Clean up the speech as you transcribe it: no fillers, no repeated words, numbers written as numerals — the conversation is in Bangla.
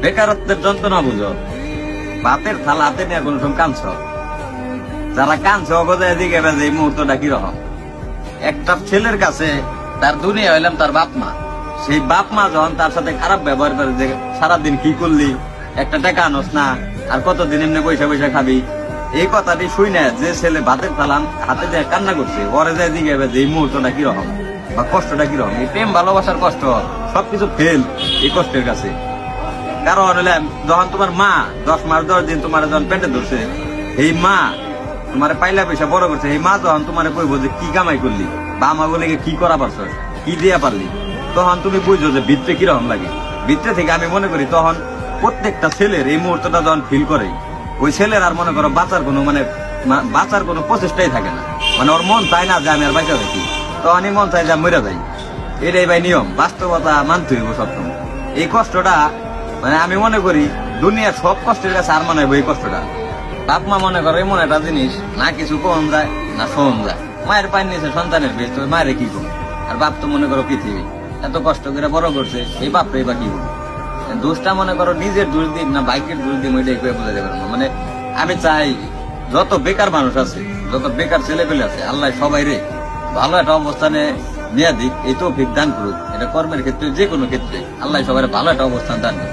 বেকারত্বের যন্ত্রণা বুঝো, ভাতের থালা হাতে নিয়ে কোন সময় কাঁদছ, যারা কাঁদছে অগজায় দিকে বেজে এই মুহূর্তটা কিরকম। একটা ছেলের কাছে তার দুনিয়া হইলাম তার বাপ মা, সেই বাপ মা যখন তার সাথে খারাপ ব্যবহার করে যে সারাদিন কি করলি, একটা টাকা আনস না, আর কতদিন এমনি পয়সা পয়সা খাবি, এই কথাটি শুই না যে ছেলে ভাতের থালা হাতে দিয়ে কান্না করছে, ওরে যায় দিকে বেজে এই মুহূর্তটা কিরকম বা কষ্টটা কিরকম। এই প্রেম ভালোবাসার কষ্ট সবকিছু ফেল এই কষ্টের কাছে। কারণ হলে যখন তোমার মা 10 মাস 10 দিন তোমার যখন পেটে ধরছে, এই মা তোমার পাইলা পয়সা বড় করছে, এই মা যখন তোমার কইবো যে কি কামাই করলি বা আমা বলে কি করা পারছ, কি দিয়া পারলি, তখন তুমি বুঝছো যে ভিতরে কিরকম লাগে। ভিতরে থেকে আমি মনে করি তখন প্রত্যেকটা ছেলের এই মুহূর্তটা যখন ফিল করে, ওই ছেলের আর মনে করো বাঁচার কোনো প্রচেষ্টাই থাকে না। মানে ওর মন চায় না যে আমি আর বাঁচা থাকি, তখনই মন চায় যে মরে যাই। এটাই ভাই নিয়ম, বাস্তবতা মানতে হইব সবসময়। এই কষ্টটা মানে আমি মনে করি দুনিয়ার সব কষ্টের কাছে আর মনে হয় এই কষ্টটা। বাপ মা মনে করো এমন একটা জিনিস, না কিছু কম যায় না শোন যায়। মায়ের পানি নিয়েছে সন্তানের বেশ, মায়ের কি করবো। আর বাপ তো মনে করো পৃথিবী, এত কষ্ট করে বড় করছে, এই বাপরে বা কি করবো। দোষটা মনে করো নিজের দোষ দিক না বাইকের দোষ দিক, ওইটাই করে বোঝাতে পারবো না। মানে আমি চাই যত বেকার মানুষ আছে, যত বেকার ছেলে পেলে আছে, আল্লাহ সবাই রে ভালো একটা অবস্থানে নিয়ে দিক, এই তৌফিক দান করুক। এটা কর্মের ক্ষেত্রে যে কোনো ক্ষেত্রে আল্লাহ সবাই ভালো একটা অবস্থান দান করুক।